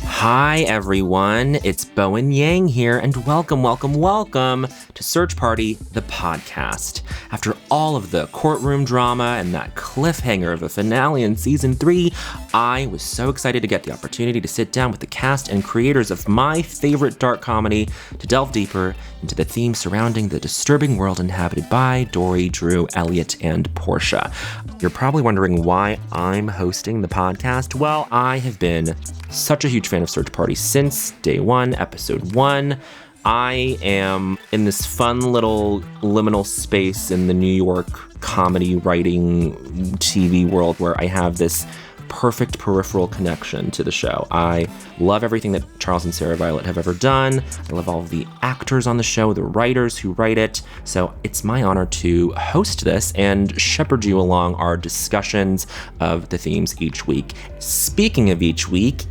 Hi everyone, it's Bowen Yang here, and welcome to Search Party, the podcast. After all of the courtroom drama and that cliffhanger of a finale in season 3, I was so excited to get the opportunity to sit down with the cast and creators of my favorite dark comedy to delve deeper into the themes surrounding the disturbing world inhabited by Dory, Drew, Elliott, and Portia. You're probably wondering why I'm hosting the podcast. Well, I have been such a huge fan of Search Party since day one, episode 1. I am in this fun little liminal space in the New York comedy writing TV world where I have this perfect peripheral connection to the show. I love everything that Charles and Sarah Violet have ever done. I love all of the actors on the show, the writers who write it. So it's my honor to host this and shepherd you along our discussions of the themes each week. Speaking of each week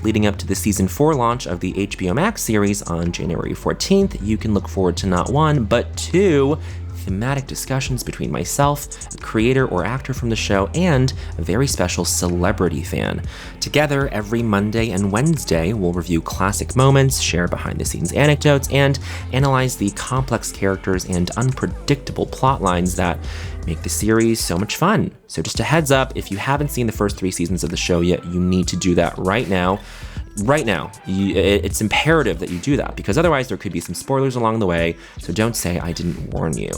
leading up to the season 4 launch of the HBO Max series on January 14th, you can look forward to not one, but 2 thematic discussions between myself, a creator or actor from the show, and a very special celebrity fan. Together, every Monday and Wednesday, we'll review classic moments, share behind-the-scenes anecdotes, and analyze the complex characters and unpredictable plot lines that make the series so much fun. So just a heads up, if you haven't seen the first 3 seasons of the show yet, you need to do that right now. It's imperative that you do that, because otherwise there could be some spoilers along the way, so don't say I didn't warn you.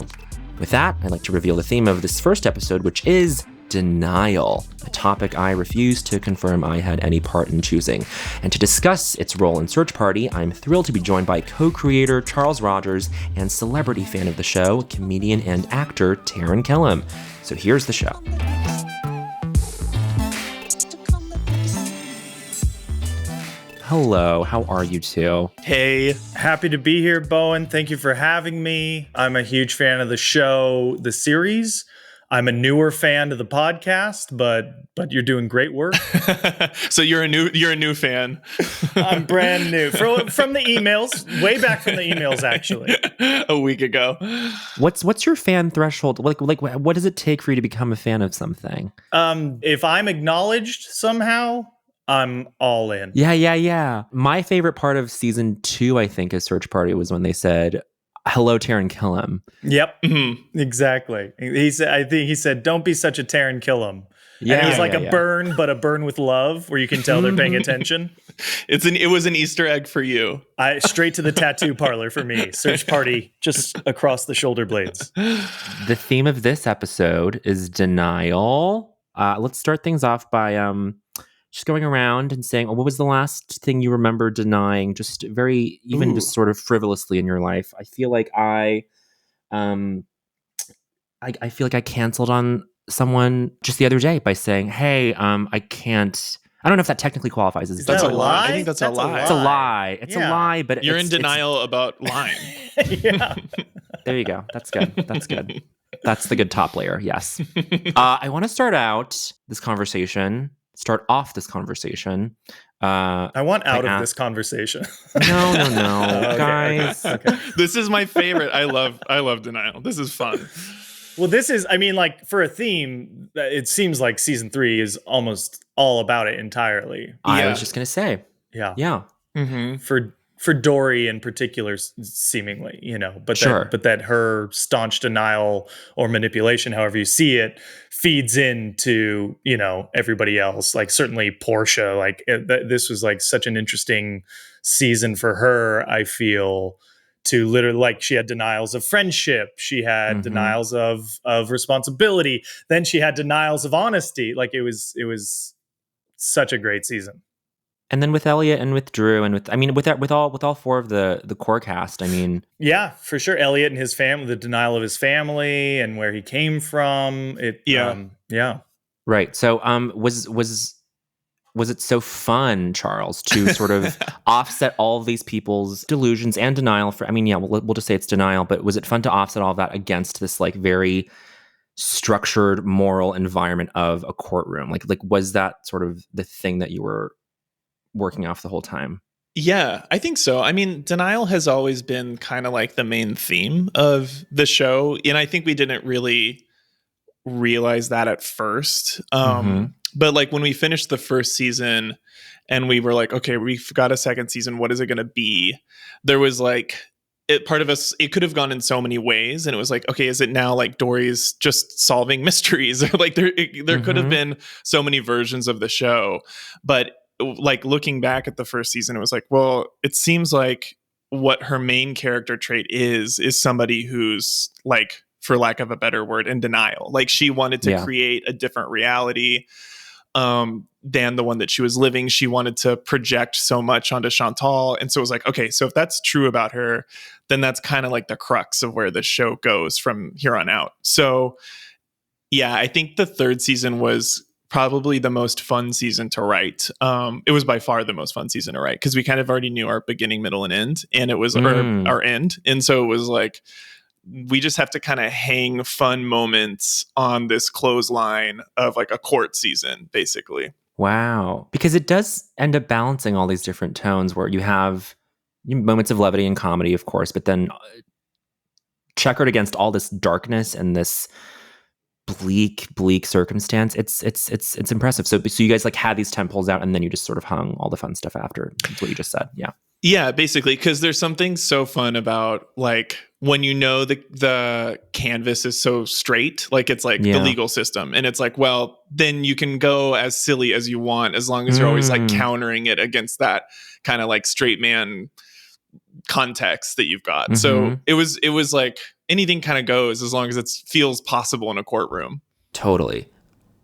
With that, I'd like to reveal the theme of this first episode, which is denial, a topic I refuse to confirm I had any part in choosing. And to discuss its role in Search Party, I'm thrilled to be joined by co-creator Charles Rogers and celebrity fan of the show, comedian and actor Taran Killam. So here's the show. Hello, how are you two? Hey, happy to be here, Bowen. Thank you for having me. I'm a huge fan of the show, the series. I'm a newer fan of the podcast, but you're doing great work. So you're a new fan. I'm brand new from the emails, way back from the emails, actually. A week ago. What's your fan threshold? Like what does it take for you to become a fan of something? If I'm acknowledged somehow, I'm all in. Yeah. My favorite part of season 2, I think, of Search Party was when they said, "Hello, Taran Killam." Yep, exactly. I think he said, "Don't be such a Taran Killam." Yeah, and he's like a burn, but a burn with love, where you can tell they're paying attention. It was an Easter egg for you. Straight to the tattoo parlor for me. Search Party, just across the shoulder blades. The theme of this episode is denial. Let's start things off by just going around and saying, what was the last thing you remember denying, just very, even just sort of frivolously in your life? I feel like I feel like I canceled on someone just the other day by saying, hey, I can't. I don't know if that technically qualifies as that's a lie. I think that's a lie. It's a lie. It's a lie, but you're in denial about lying. Yeah. There you go. That's good. That's the good top layer. Yes. I want to start off this conversation. I want out of this conversation. No, Okay, guys. Okay. This is my favorite. I love denial. This is fun. Well, this is, like, for a theme, it seems like season 3 is almost all about it entirely. I was just gonna say, yeah. Mm-hmm. For Dory in particular, seemingly, but that her staunch denial or manipulation, however you see it, feeds into, everybody else. Like, certainly Portia, like this was like such an interesting season for her, I feel, to literally, like, she had denials of friendship. She had denials of responsibility. Then she had denials of honesty. Like, it was such a great season. And then with Elliott and with Drew and with all 4 of the core cast, yeah, for sure. Elliott and his family, the denial of his family and where he came from. Right. So, was it so fun, Charles, to sort of offset all of these people's delusions and denial we'll just say it's denial, but was it fun to offset all of that against this, like, very structured moral environment of a courtroom? Like was that sort of the thing that you were working off the whole time? Yeah, I think so. Denial has always been kind of like the main theme of the show, and I think we didn't really realize that at first. But like when we finished the first season and we were like, okay, we've got a second season, what is it going to be? There was like, part of us, it could have gone in so many ways, and it was like, okay, is it now like Dory's just solving mysteries? Or like there could have been so many versions of the show. But like looking back at the first season, it was like, well, it seems like what her main character trait is somebody who's like, for lack of a better word, in denial. Like she wanted to create a different reality than the one that she was living. She wanted to project so much onto Chantal. And so it was like, okay, so if that's true about her, then that's kind of like the crux of where the show goes from here on out. So yeah, I think the third season was probably the most fun season to write. It was by far the most fun season to write because we kind of already knew our beginning, middle, and end, and it was our end. And so it was like, we just have to kind of hang fun moments on this clothesline of like a court season, basically. Wow. Because it does end up balancing all these different tones where you have moments of levity and comedy, of course, but then checkered against all this darkness and this bleak circumstance. It's impressive. So you guys like had these tentpoles out and then you just sort of hung all the fun stuff after. That's what you just said. Yeah. Yeah, basically, because there's something so fun about like when you know the canvas is so straight, like it's like the legal system, and it's like, well, then you can go as silly as you want as long as you're always like countering it against that kind of like straight man context that you've got. So it was like anything kind of goes as long as it feels possible in a courtroom. Totally.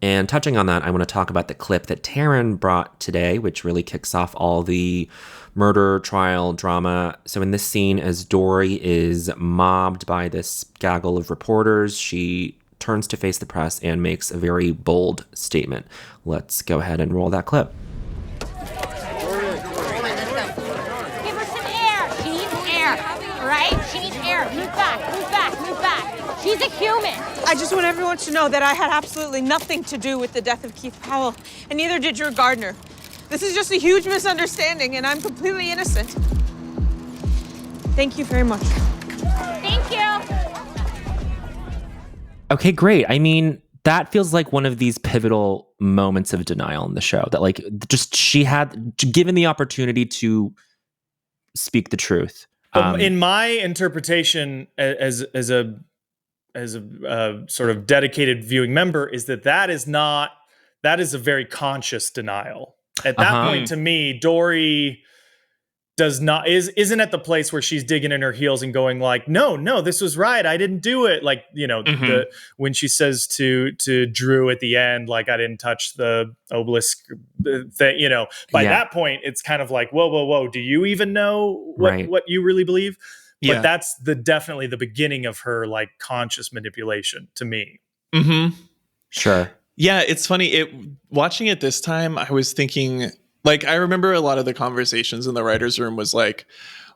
And touching on that, I want to talk about the clip that Taran brought today, which really kicks off all the murder trial drama. So in this scene, as Dory is mobbed by this gaggle of reporters, she turns to face the press and makes a very bold statement. Let's go ahead and roll that clip. Give her some air. She needs air, right? She needs air. Move back. She's a human. I just want everyone to know that I had absolutely nothing to do with the death of Keith Powell, and neither did your gardener. This is just a huge misunderstanding, and I'm completely innocent. Thank you very much. Thank you. Okay, great. I mean, that feels like one of these pivotal moments of denial in the show, that like just she had given the opportunity to speak the truth. In my interpretation as a sort of dedicated viewing member, is that is a very conscious denial. At that point, to me, Dory isn't at the place where she's digging in her heels and going like, no, this was right, I didn't do it. Like, you know, when she says to Drew at the end, like, I didn't touch the obelisk thing, you know, by that point, it's kind of like, whoa, do you even know what you really believe? But that's definitely the beginning of her like conscious manipulation to me. Sure. Yeah, it's funny. Watching it this time, I was thinking, like, I remember a lot of the conversations in the writer's room was like,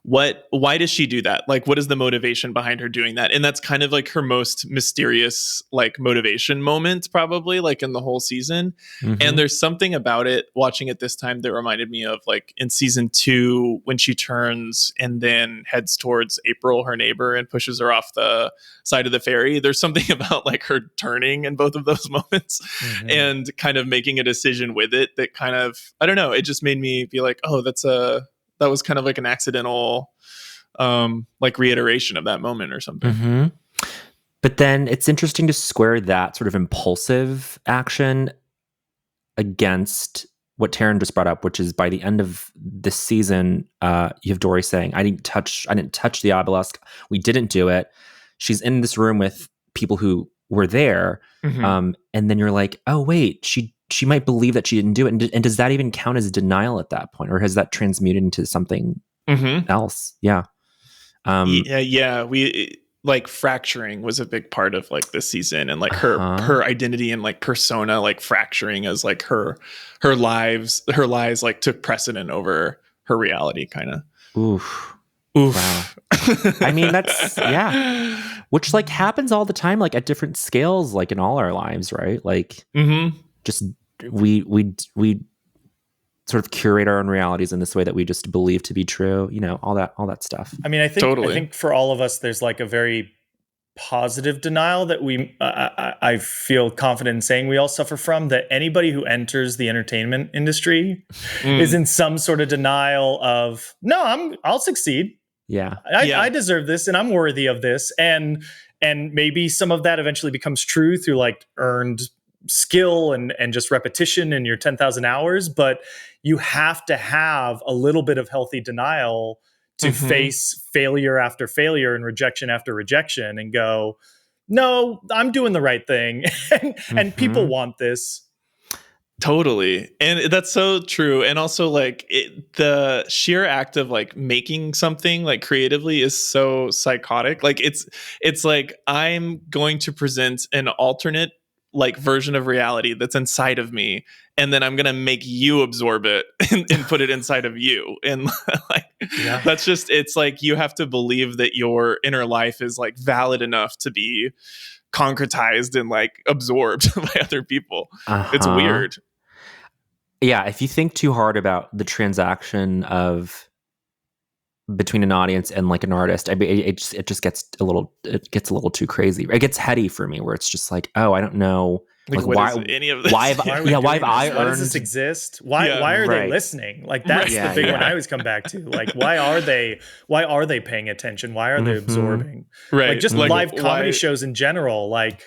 why does she do that? Like, what is the motivation behind her doing that? And that's kind of like her most mysterious, like, motivation moment, probably, like, in the whole season. And there's something about it, watching it this time, that reminded me of, like, in season 2, when she turns and then heads towards April, her neighbor, and pushes her off the side of the ferry. There's something about, like, her turning in both of those moments and kind of making a decision with it that kind of, I don't know, it just made me be like, oh, that was kind of like an accidental, like, reiteration of that moment or something. But then it's interesting to square that sort of impulsive action against what Taran just brought up, which is by the end of this season, you have Dory saying, I didn't touch the obelisk. We didn't do it. She's in this room with people who were there. And then you're like, oh, wait, she might believe that she didn't do it. And does that even count as denial at that point? Or has that transmuted into something else? Yeah. Like, fracturing was a big part of, like, this season, and, like, her identity and, like, persona, like, fracturing as, like, her lies, like, took precedent over her reality, kind of. Oof. Wow. I mean, that's, which, like, happens all the time, like, at different scales, like, in all our lives, right? Like, just we sort of curate our own realities in this way that we just believe to be true, you know, all that stuff. I mean, I think for all of us, there's like a very positive denial that I feel confident in saying we all suffer from, that anybody who enters the entertainment industry is in some sort of denial of, no, I'll succeed. Yeah. I deserve this and I'm worthy of this. And maybe some of that eventually becomes true through like earned skill and just repetition in your 10,000 hours. But you have to have a little bit of healthy denial to face failure after failure and rejection after rejection and go, no, I'm doing the right thing. and people want this. Totally. And that's so true. And also like the sheer act of like making something like creatively is so psychotic. Like it's like, I'm going to present an alternate like version of reality that's inside of me, and then I'm gonna make you absorb it and put it inside of you. And like that's just, it's like you have to believe that your inner life is like valid enough to be concretized and like absorbed by other people. It's weird. Yeah, if you think too hard about the transaction of between an audience and like an artist, I mean, it just gets a little too crazy. It gets heady for me, where it's just like, oh, I don't know, like why any of this? Why have I earned? Why does this exist? Why are they listening? Like that's the big one I always come back to. Like why are they paying attention? Why are they absorbing? Right. Like just live comedy shows in general. Like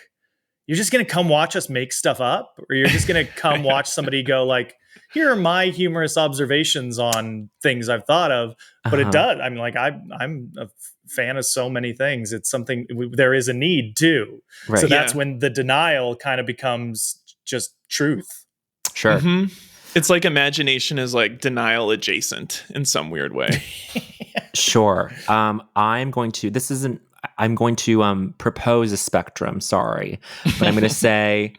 you're just gonna come watch us make stuff up, or you're just gonna come watch somebody go like, here are my humorous observations on things I've thought of. But it does. I mean, like I'm a fan of so many things. It's something there is a need too. Right. So that's when the denial kind of becomes just truth. Sure. It's like imagination is like denial adjacent in some weird way. Sure. I'm going to propose a spectrum. Sorry, but I'm going to say,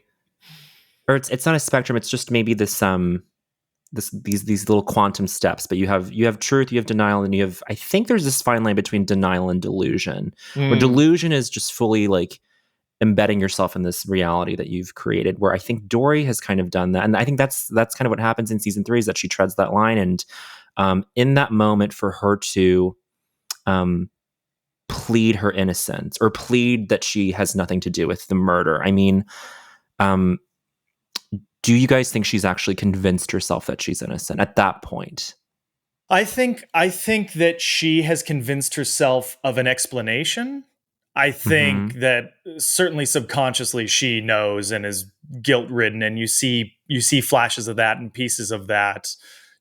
or it's not a spectrum. It's just maybe this these little quantum steps. But you have truth, you have denial, and you have, I think there's this fine line between denial and delusion. Where delusion is just fully like embedding yourself in this reality that you've created. Where I think Dory has kind of done that, and I think that's kind of what happens in season 3 is that she treads that line, and in that moment for her to plead her innocence or plead that she has nothing to do with the murder. I mean, do you guys think she's actually convinced herself that she's innocent at that point? I think that she has convinced herself of an explanation. I think that certainly subconsciously she knows and is guilt-ridden, and you see flashes of that and pieces of that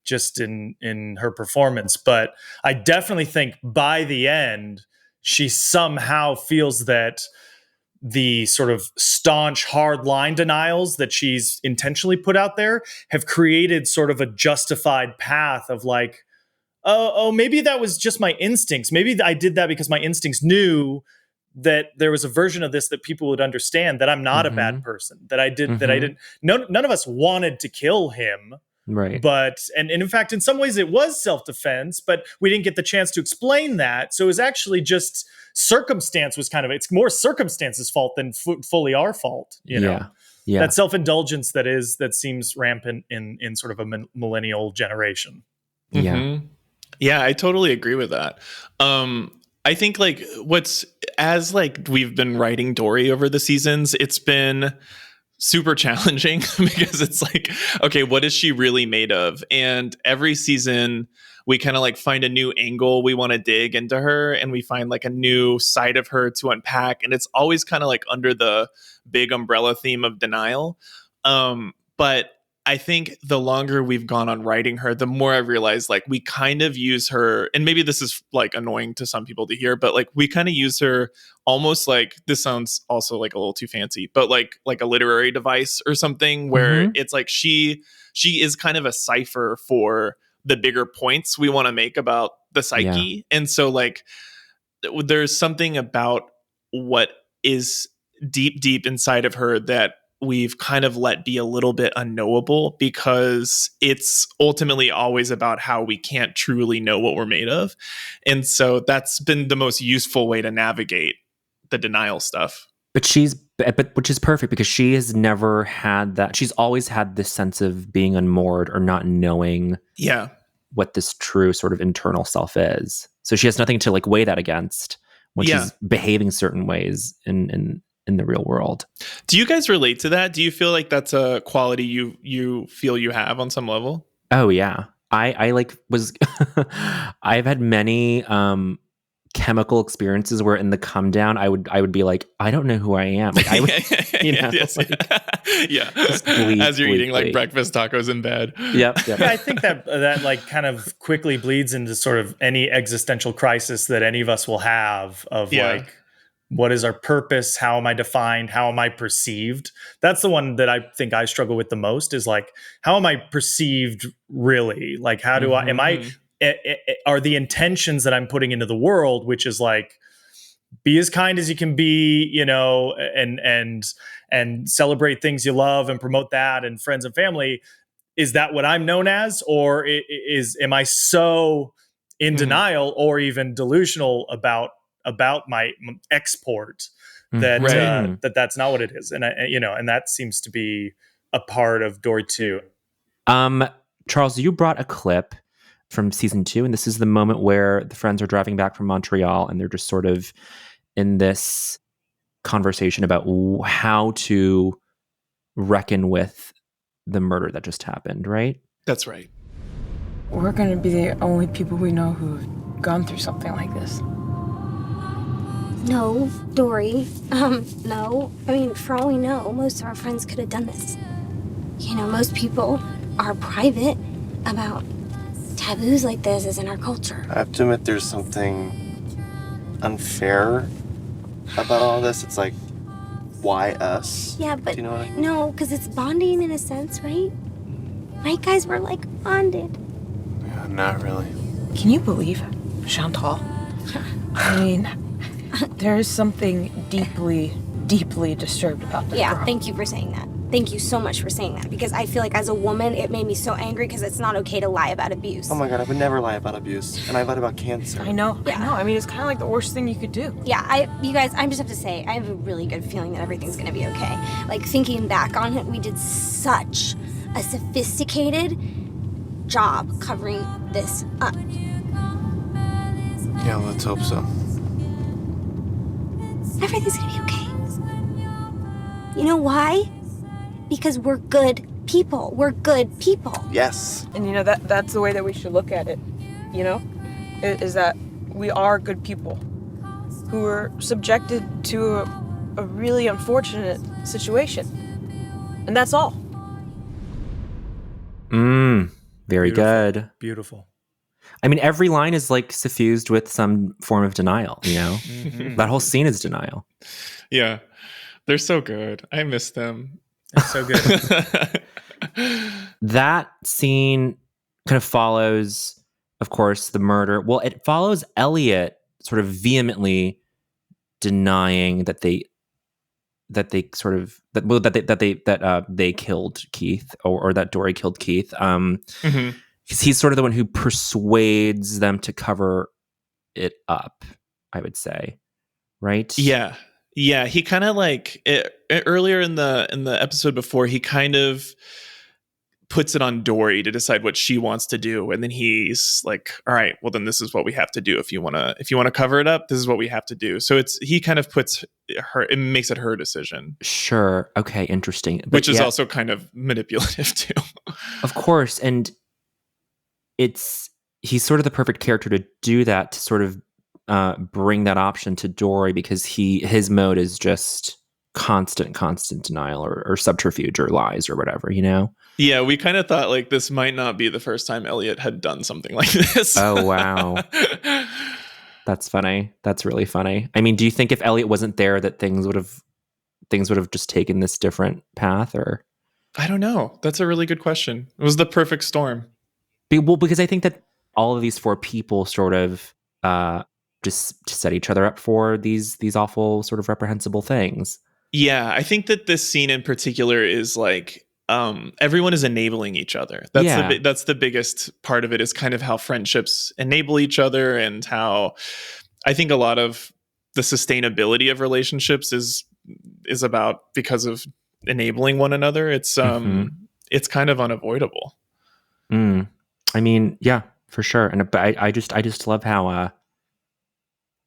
just in her performance. But I definitely think by the end, she somehow feels that the sort of staunch hard line denials that she's intentionally put out there have created sort of a justified path of like, oh, maybe that was just my instincts. Maybe I did that because my instincts knew that there was a version of this that people would understand, that I'm not a bad person, that I didn't. None of us wanted to kill him. Right. But, and in fact, in some ways it was self-defense, but we didn't get the chance to explain that. So it was actually just circumstance was kind of, it's more circumstance's fault than fully our fault, you know? Yeah. That self-indulgence that seems rampant in sort of a millennial generation. Yeah. Yeah, I totally agree with that. I think like as we've been writing Dory over the seasons, it's been super challenging because it's like, okay, what is she really made of? And every season we kind of like find a new angle we want to dig into her, and we find like a new side of her to unpack. And it's always kind of like under the big umbrella theme of denial. But I think the longer we've gone on writing her, the more I realize like we kind of use her, and maybe this is like annoying to some people to hear, but like we kind of use her almost like, this sounds also like a little too fancy, but like a literary device or something where it's like she is kind of a cipher for the bigger points we want to make about the psyche. And so like there's something about what is deep inside of her that we've kind of let be a little bit unknowable, because it's ultimately always about how we can't truly know what we're made of. And so that's been the most useful way to navigate the denial stuff. But which is perfect, because she has never had that. She's always had this sense of being unmoored or not knowing what this true sort of internal self is. So she has nothing to like weigh that against, when she's behaving certain ways in the real world. Do you guys relate to that? Do you feel like that's a quality you feel you have on some level? Oh yeah. I like was I've had many chemical experiences where in the come down I would be like, I don't know who I am. Like I would, as you're eating like breakfast tacos in bed. Yep. Yeah, I think that like kind of quickly bleeds into sort of any existential crisis that any of us will have of like, what is our purpose? How am I defined? How am I perceived? That's the one that I think I struggle with the most, is like, how am I perceived really? Like, how do are the intentions that I'm putting into the world, which is like, be as kind as you can be, you know, and celebrate things you love and promote that and friends and family. Is that what I'm known as? Or am I so in denial or even delusional about my export that that's not what it is? And and that seems to be a part of Dory too. Charles, you brought a clip from season 2, and this is the moment where the friends are driving back from Montreal and they're just sort of in this conversation about how to reckon with the murder that just happened, right? That's right. We're going to be the only people we know who've gone through something like this. No, Dory. No. I mean, for all we know, most of our friends could have done this. You know, most people are private about taboos like this is in our culture. I have to admit there's something unfair about all this. It's like, why us? Yeah, but do you know what I mean? No, because it's bonding in a sense, right? Right, guys? We're like bonded. Yeah, not really. Can you believe it, Chantal? I mean, there is something deeply, deeply disturbed about that. Yeah, girl. thank you for saying that. Thank you so much for saying that, because I feel like as a woman, it made me so angry because it's not okay to lie about abuse. Oh my God, I would never lie about abuse. And I lied about cancer. I know. I mean, it's kind of like the worst thing you could do. Yeah, you guys, I just have to say, I have a really good feeling that everything's gonna be okay. Like, thinking back on it, we did such a sophisticated job covering this up. Yeah, let's hope so. Everything's gonna be okay. You know why? Because we're good people. We're good people. Yes. And you know, that's the way that we should look at it, you know? Is that we are good people who were subjected to a really unfortunate situation. And that's all. Very good. Beautiful. I mean, every line is like suffused with some form of denial, you know? That whole scene is denial. Yeah. They're so good. I miss them. It's so good. That scene kind of follows, of course, the murder. Well, it follows Elliott sort of vehemently denying that they killed Keith, or that Dory killed Keith. Because he's sort of the one who persuades them to cover it up, I would say, right? Yeah. He kind of like earlier in the episode before, he kind of puts it on Dory to decide what she wants to do, and then he's like, "All right, well then this is what we have to do. If you want to cover it up, this is what we have to do." So he kind of puts her, it makes it her decision. Sure. Okay. Interesting. But which is also kind of manipulative too. Of course, and he's sort of the perfect character to do that, to sort of bring that option to Dory, because his mode is just constant denial or subterfuge or lies or whatever, you know? Yeah, we kind of thought like this might not be the first time Elliott had done something like this. Oh, wow. That's funny. That's really funny. I mean, do you think if Elliott wasn't there that things would have just taken this different path, or? I don't know. That's a really good question. It was the perfect storm. Well, because I think that all of these 4 people sort of just set each other up for these awful sort of reprehensible things. Yeah, I think that this scene in particular is like everyone is enabling each other. That's the biggest part of it, is kind of how friendships enable each other, and how I think a lot of the sustainability of relationships is about because of enabling one another. It's kind of unavoidable. I mean, yeah, for sure. And I just love how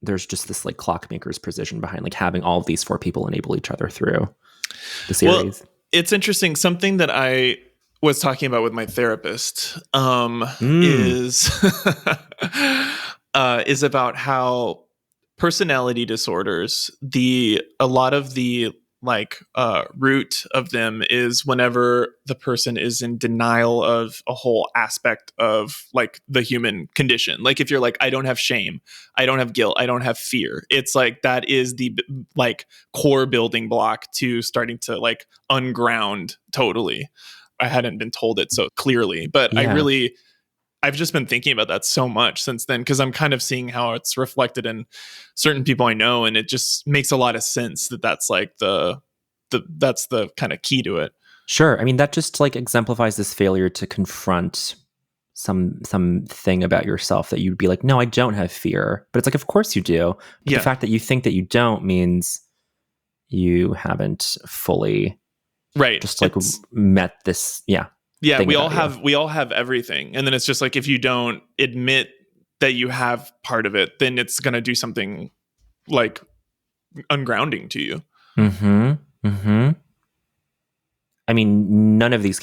there's just this like clockmaker's precision behind like having all of these 4 people enable each other through the series. Well, it's interesting. Something that I was talking about with my therapist is about how personality disorders, a lot of the like root of them is whenever the person is in denial of a whole aspect of like the human condition. Like if you're like, I don't have shame, I don't have guilt, I don't have fear. It's like that is the like core building block to starting to like unground totally. I hadn't been told it so clearly, but I've just been thinking about that so much since then, because I'm kind of seeing how it's reflected in certain people I know, and it just makes a lot of sense that that's like that's the kind of key to it. Sure. I mean, that just like exemplifies this failure to confront something about yourself that you'd be like, no, I don't have fear. But it's like, of course you do. But the fact that you think that you don't means you haven't fully just like met this. Yeah. Yeah, we all have everything. And then it's just like, if you don't admit that you have part of it, then it's going to do something like ungrounding to you. Mm-hmm. Mm-hmm. I mean, none of these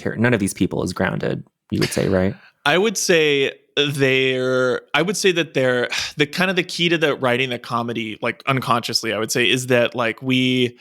people is grounded, you would say, right? I would say that they're the kind of the key to the writing the comedy, like unconsciously, I would say, is that like we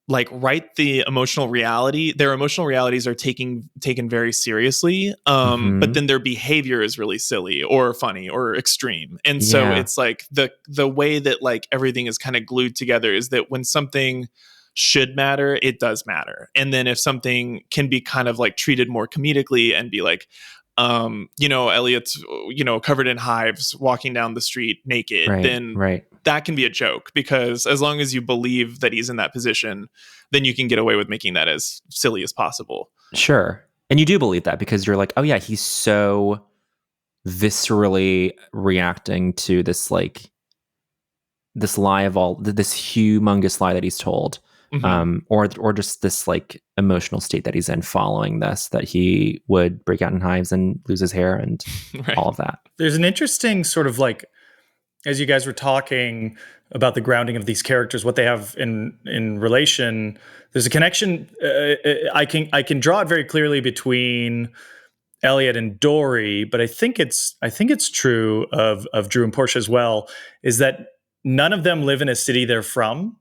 like write the emotional reality. Their emotional realities are taken very seriously, but then their behavior is really silly or funny or extreme. And so it's like the way that like everything is kind of glued together is that when something should matter, it does matter. And then if something can be kind of like treated more comedically and be like, Elliott's, covered in hives, walking down the street naked, then that can be a joke, because as long as you believe that he's in that position, then you can get away with making that as silly as possible. Sure. And you do believe that because you're like, oh yeah, he's so viscerally reacting to this, like this lie of this humongous lie that he's told. Or just this like emotional state that he's in following this, that he would break out in hives and lose his hair and all of that. There's an interesting sort of like, as you guys were talking about the grounding of these characters, what they have in relation, there's a connection. I can draw it very clearly between Elliott and Dory, but I think it's true of Drew and Portia as well, is that none of them live in a city they're from.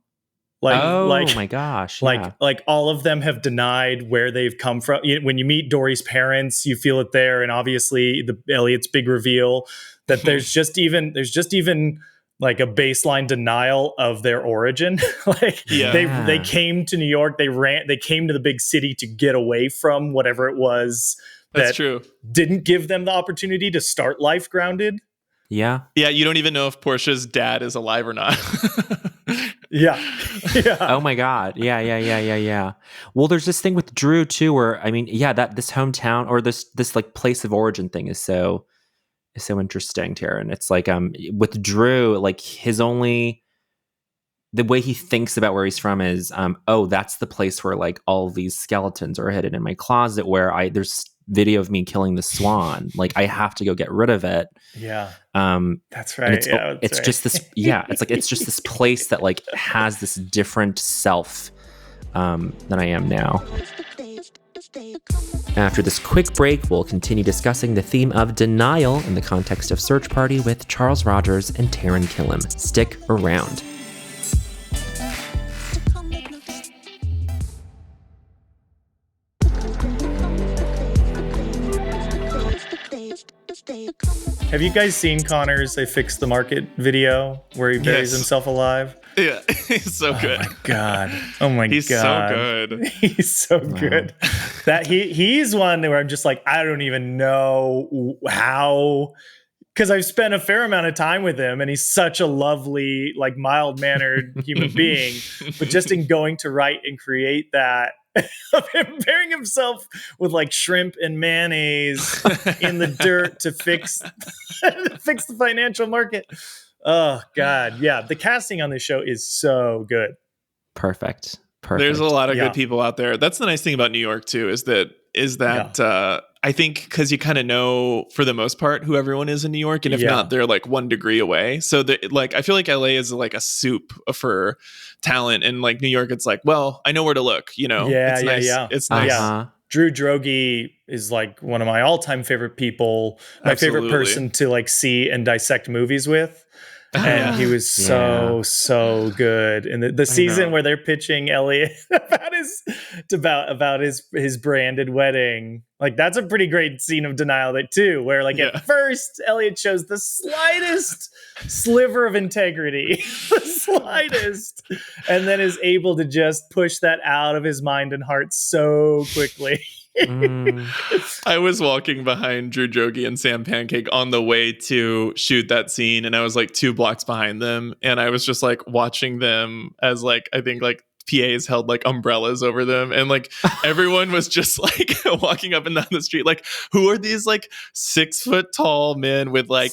My gosh. Yeah. Like all of them have denied where they've come from. When you meet Dory's parents, you feel it there. And obviously Elliott's big reveal that there's just even like a baseline denial of their origin. They came to New York. They came to the big city to get away from whatever it was That's true. Didn't give them the opportunity to start life grounded. Yeah. Yeah. You don't even know if Portia's dad is alive or not. Yeah. Oh my God. Yeah. Well, there's this thing with Drew too, where I mean, that this hometown or this like place of origin thing is so interesting, Taran. It's like with Drew, like the way he thinks about where he's from is that's the place where like all these skeletons are hidden in my closet, where there's video of me killing the swan. Like I have to go get rid of it. Yeah. That's right. It's just this. Yeah. It's like it's just this place that like has this different self than I am now. After this quick break, we'll continue discussing the theme of denial in the context of Search Party with Charles Rogers and Taran Killam. Stick around. Have you guys seen Connor's "They Fixed the Market" video where he buries himself alive? Yeah, he's so good. Oh my God. Oh my he's God. So good. He's so good. That he's one where I'm just like, I don't even know how, because I've spent a fair amount of time with him and he's such a lovely, like mild-mannered human being. But just in going to write and create that, of him burying himself with like shrimp and mayonnaise in the dirt to fix the financial market. Oh God. Yeah. The casting on this show is so good. Perfect. There's a lot of good people out there. That's the nice thing about New York too, is that I think because you kind of know for the most part who everyone is in New York, and if not, they're like 1 degree away. So like I feel like LA is like a soup for talent, and like New York, it's like, well, I know where to look. It's nice. It's nice. Yeah. Drew Droege is like one of my all-time favorite people, my favorite person to like see and dissect movies with. And he was so good. And the season where they're pitching Elliott about his branded wedding, like that's a pretty great scene of denial too, where like at first Elliott shows the slightest sliver of integrity, the slightest, and then is able to just push that out of his mind and heart so quickly. I was walking behind Drew Droege and Sam Pancake on the way to shoot that scene, and I was like 2 blocks behind them, and I was just like watching them as like I think like PAs held like umbrellas over them, and like everyone was just like walking up and down the street like, who are these like 6 foot tall men with like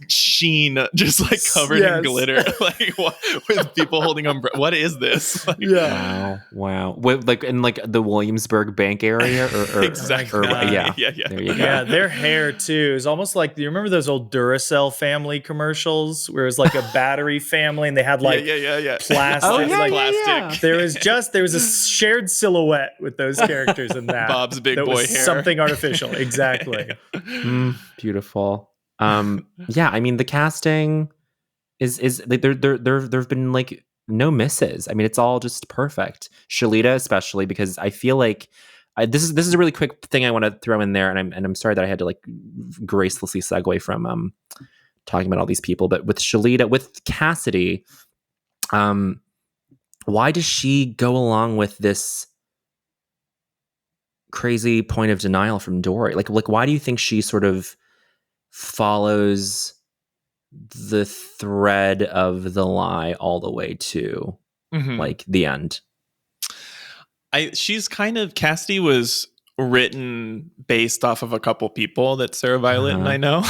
sheen just like covered in glitter, like with people holding what is this? Like, wow. Like in like the Williamsburg Bank area or exactly. Yeah, there you go. Yeah, their hair too is almost like, do you remember those old Duracell family commercials where it was like a battery family and they had like plastic plastic. There was a shared silhouette with those characters in that. Bob's big boy hair. Something artificial. Exactly. Beautiful. I mean the casting is like there've been like no misses. I mean it's all just perfect. Shalita especially, because I feel like this is a really quick thing I want to throw in there, and I'm sorry that I had to like gracelessly segue from talking about all these people, but with Shalita, with Cassidy, why does she go along with this crazy point of denial from Dory? Like why do you think she sort of follows the thread of the lie all the way to like the end? Cassidy was written based off of a couple people that Sarah Violet and I know.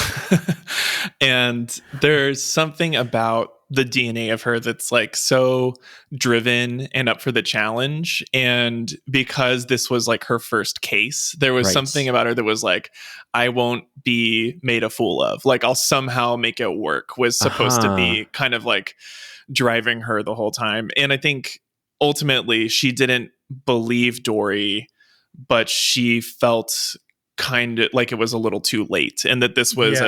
And there's something about the DNA of her that's like so driven and up for the challenge. And because this was like her first case, there was something about her that was like, I won't be made a fool of. Like I'll somehow make it work, was supposed to be kind of like driving her the whole time. And I think ultimately she didn't believe Dory, but she felt kind of like it was a little too late, and that this was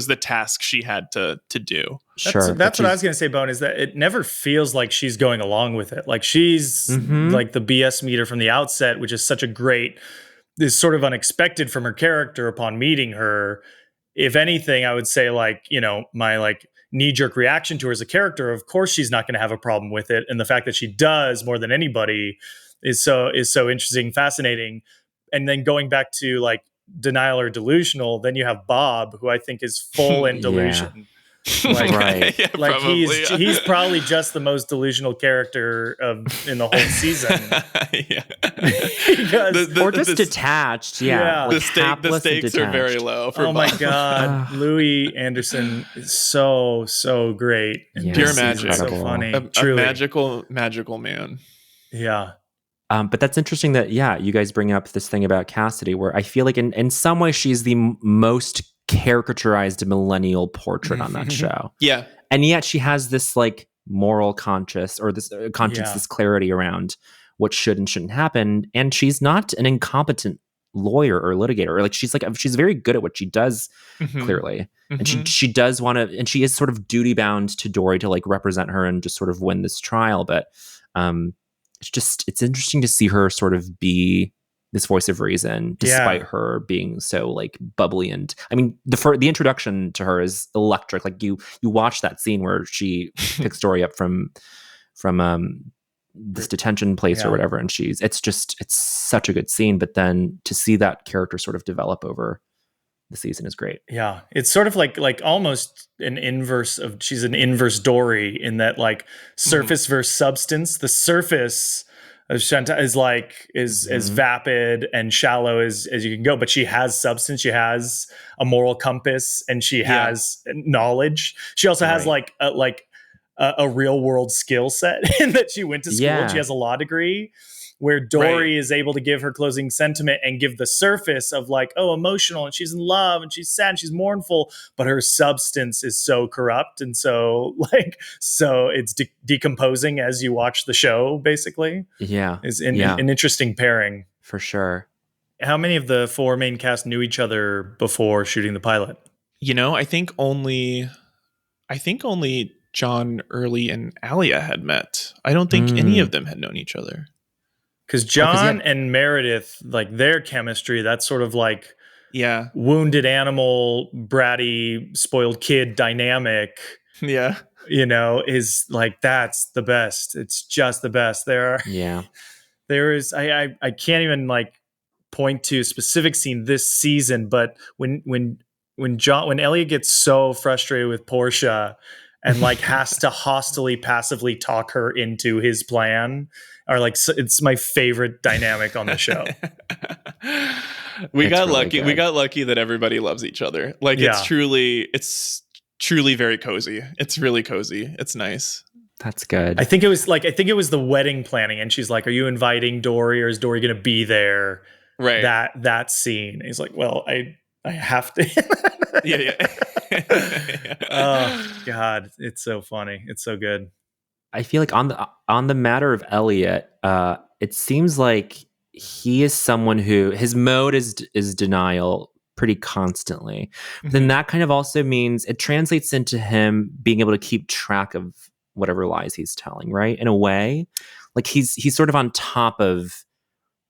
the task she had to do. That's what I was going to say, Bowen, is that it never feels like she's going along with it. Like she's like the BS meter from the outset, which is is sort of unexpected from her character upon meeting her. If anything, I would say like, my like knee-jerk reaction to her as a character, of course she's not going to have a problem with it. And the fact that she does more than anybody is so interesting, fascinating. And then going back to like denial or delusional, then you have Bob, who I think is full in delusion. Like, he's probably just the most delusional character in the whole season. Or just detached. Yeah. Like the stakes are very low for Bob. My God. Louis Anderson is so great. Pure magic. So funny. A magical man. Yeah. But that's interesting that, you guys bring up this thing about Cassidy, where I feel like in some way she's the most caricaturized millennial portrait on that show. Yeah. And yet she has this like moral conscience, or this conscience, this clarity around what should and shouldn't happen. And she's not an incompetent lawyer or litigator. Or like she's very good at what she does, clearly. And she does want to, and she is sort of duty bound to Dory to like represent her and just sort of win this trial. But it's interesting to see her sort of be this voice of reason, despite her being so like bubbly. And I mean, the introduction to her is electric. Like you watch that scene where she picks Dory up from this detention place or whatever, and it's such a good scene. But then to see that character sort of develop over the season is great. Yeah, it's sort of like almost she's an inverse Dory, in that like surface versus substance. The surface of Shanta is as vapid and shallow as you can go, but she has substance. She has a moral compass, and she has knowledge. She also has like a real world skill set in that she went to school and she has a law degree. where Dory is able to give her closing sentiment and give the surface of like, oh, emotional, and she's in love, and she's sad, and she's mournful, but her substance is so corrupt, and so it's decomposing as you watch the show. Basically, is an interesting pairing for sure. How many of the 4 main cast knew each other before shooting the pilot? I think only John, Early, and Alia had met. I don't think any of them had known each other. Because John and Meredith, like their chemistry, that's sort of like wounded animal, bratty, spoiled kid dynamic. Yeah. Is like, that's the best. It's just the best. There is, I can't even like point to a specific scene this season, but when Elliott gets so frustrated with Portia and like has to hostily passively talk her into his plan, or like, it's my favorite dynamic on the show. We got lucky. We got lucky that everybody loves each other. Like it's truly very cozy. It's really cozy. It's nice. That's good. I think it was the wedding planning, and she's like, "Are you inviting Dory, or is Dory going to be there?" Right. That scene. And he's like, "Well, I have to." Yeah. Oh God, it's so funny. It's so good. I feel like on the matter of Elliott, it seems like he is someone who his mode is denial pretty constantly. Mm-hmm. Then that kind of also means it translates into him being able to keep track of whatever lies he's telling, right? In a way, like he's sort of on top of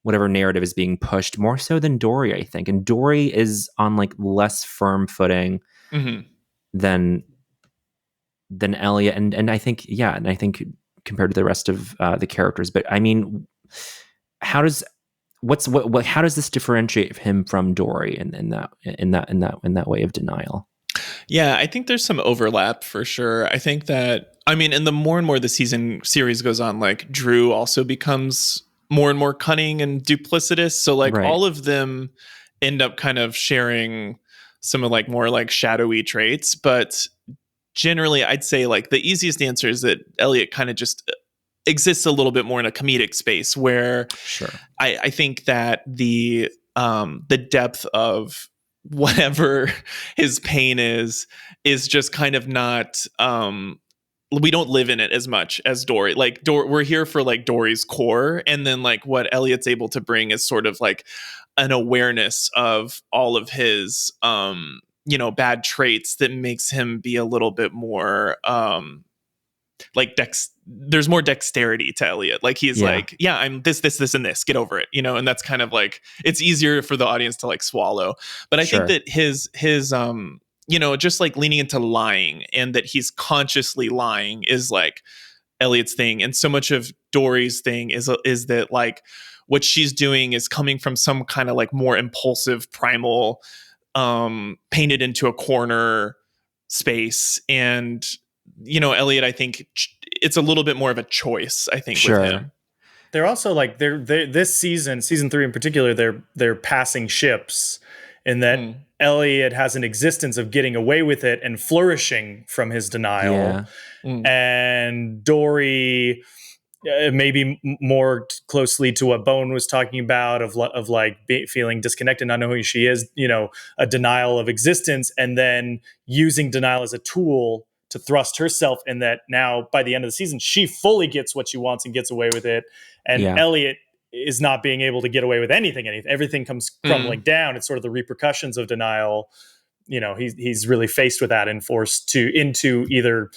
whatever narrative is being pushed, more so than Dory, I think. And Dory is on like less firm footing than Elliott, and I think compared to the rest of the characters. But I mean, how does this differentiate him from Dory in that way of denial? Yeah, I think there's some overlap for sure. I think that, and the more and more the series goes on, like Drew also becomes more and more cunning and duplicitous. So like all of them end up kind of sharing some of like more like shadowy traits. But generally, I'd say like the easiest answer is that Elliott kind of just exists a little bit more in a comedic space, where I think that the depth of whatever his pain is just kind of not, we don't live in it as much as Dory. Like we're here for like Dory's core, and then like what Elliott's able to bring is sort of like an awareness of all of his bad traits that makes him be a little bit more there's more dexterity to Elliott. Like he's like, yeah, I'm this, and this, get over it, and that's kind of like, it's easier for the audience to like swallow. But I think that his just like leaning into lying, and that he's consciously lying, is like Elliott's thing. And so much of Dory's thing is that like what she's doing is coming from some kind of like more impulsive, primal, painted into a corner space. And Elliott, I think it's a little bit more of a choice, I think, with him. They're also like they're this season 3 in particular, they're passing ships, in that Elliott has an existence of getting away with it and flourishing from his denial. And Dory, maybe more closely to what Bowen was talking about, of like feeling disconnected, not knowing who she is, a denial of existence, and then using denial as a tool to thrust herself in that. Now, by the end of the season, she fully gets what she wants and gets away with it. And Elliott is not being able to get away with anything. Everything comes crumbling down. It's sort of the repercussions of denial. He's really faced with that and forced into either,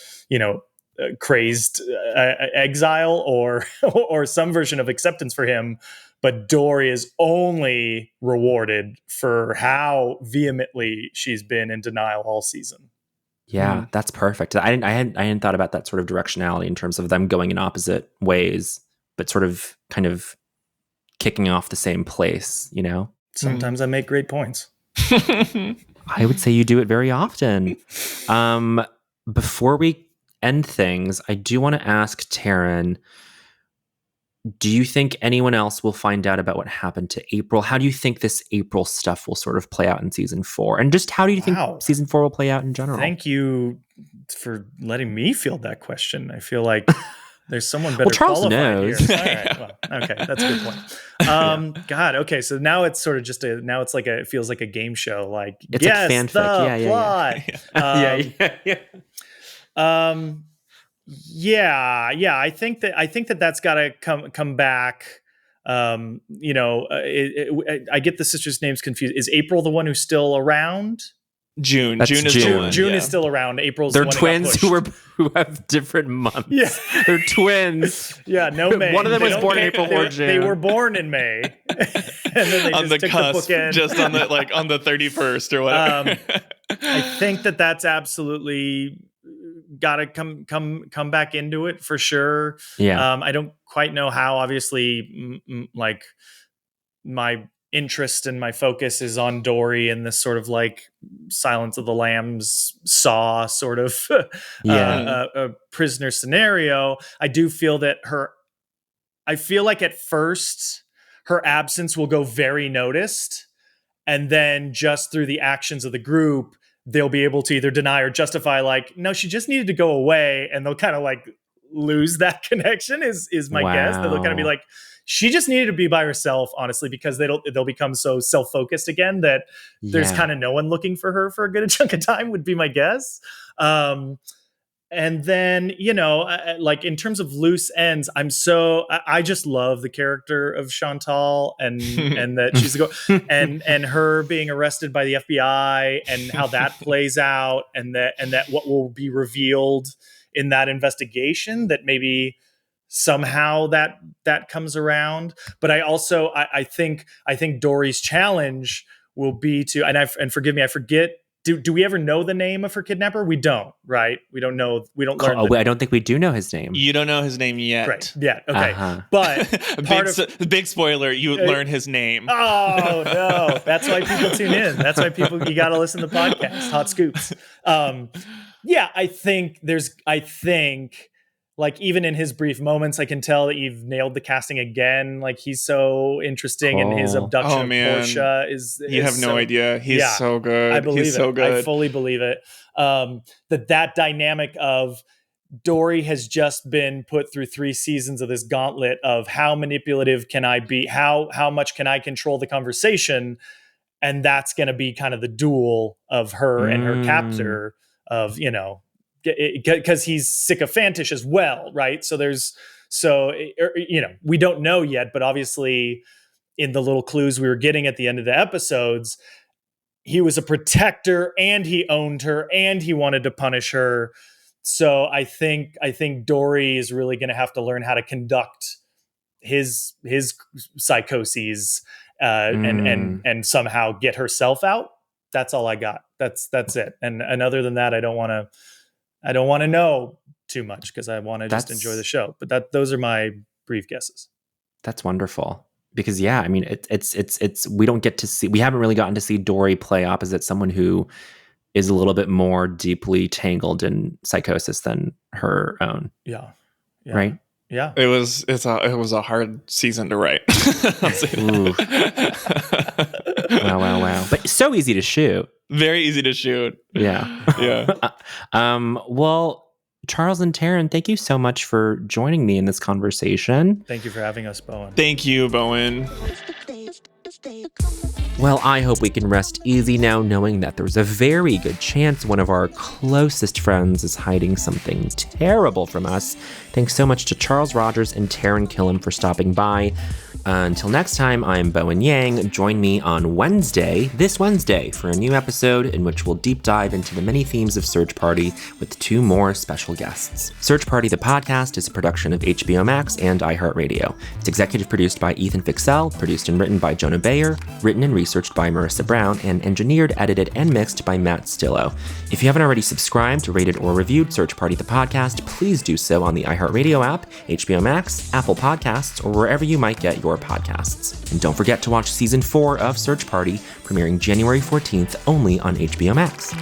crazed exile or some version of acceptance for him. But Dory is only rewarded for how vehemently she's been in denial all season. Yeah, that's perfect. I hadn't thought about that sort of directionality in terms of them going in opposite ways, but sort of kind of kicking off the same place, Sometimes I make great points. I would say you do it very often. Before we end things, I do want to ask Taran, do you think anyone else will find out about what happened to April? How do you think this April stuff will sort of play out in season 4? And just how do you think season 4 will play out in general? Thank you for letting me field that question. I feel like There's someone better. Well, Charles qualified knows. Here. All right. Well, okay, that's a good point. God. Okay, so now it's sort of just now it's like it feels like a game show. Like it's like fanfic. Plot. I think that's got to come back. I get the sisters' names confused. Is April the one who's still around? June is the one. June is still around. April's they're the one twins who have different months. Yeah, they're twins. Yeah, no May. One of them was born in April or June. They were born in May, and then they on just the took cusp, the bookend. just on the 31st or whatever. I think that's absolutely got to come back into it for sure. Yeah. I don't quite know how. Obviously, like my interest and my focus is on Dory and this sort of like Silence of the Lambs Saw sort of a prisoner scenario. I do feel that I feel like at first her absence will go very noticed, and then just through the actions of the group, they'll be able to either deny or justify like, no, she just needed to go away, and they'll kind of like lose that connection is my guess. They'll kind of be like, she just needed to be by herself, honestly, because they'll become so self-focused again that there's kind of no one looking for her for a good chunk of time, would be my guess. And then, like in terms of loose ends, I just love the character of Chantal and that she's and her being arrested by the FBI and how that plays out, and that what will be revealed in that investigation, that maybe somehow that comes around. But I think Dory's challenge will be to, and forgive me, I forget, do we ever know the name of her kidnapper? We don't, right? We don't know. We don't learn. I don't think we do know his name. You don't know his name yet. Right. Yeah. Okay. But big spoiler, you learn his name. Oh no. That's why people tune in. That's why you got to listen to the podcast. Hot scoops. I think like even in his brief moments, I can tell that you've nailed the casting again. Like he's so interesting, and his abduction of Portia is you have no idea. He's so good. I believe he's it. So good. I fully believe it. That dynamic of Dory has just been put through 3 seasons of this gauntlet of how manipulative can I be? How much can I control the conversation? And that's going to be kind of the duel of her and her captor of, because he's sycophantish as well, right? We don't know yet, but obviously in the little clues we were getting at the end of the episodes, he was a protector and he owned her and he wanted to punish her. So I think Dory is really going to have to learn how to conduct his psychoses and somehow get herself out. That's all I got. That's it. And other than that, I don't want to know too much because I want to just enjoy the show. But those are my brief guesses. That's wonderful. Because I mean, it's we haven't really gotten to see Dory play opposite someone who is a little bit more deeply tangled in psychosis than her own. Yeah. Right? Yeah. It was a hard season to write. I'll say that. Wow. But so easy to shoot. Very easy to shoot. Yeah. Well, Charles and Taran, thank you so much for joining me in this conversation. Thank you for having us, Bowen. Thank you, Bowen. Well, I hope we can rest easy now knowing that there's a very good chance one of our closest friends is hiding something terrible from us. Thanks so much to Charles Rogers and Taran Killam for stopping by. Until next time, I'm Bowen Yang. Join me on this Wednesday, for a new episode in which we'll deep dive into the many themes of Search Party with 2 more special guests. Search Party, the podcast, is a production of HBO Max and iHeartRadio. It's executive produced by Ethan Fixell, produced and written by Jonah Bayer, written and researched by Marissa Brown, and engineered, edited, and mixed by Matt Stillo. If you haven't already subscribed, rated, or reviewed Search Party, the podcast, please do so on the iHeartRadio app, HBO Max, Apple Podcasts, or wherever you might get your podcasts. And don't forget to watch Season 4 of Search Party, premiering January 14th only on HBO Max.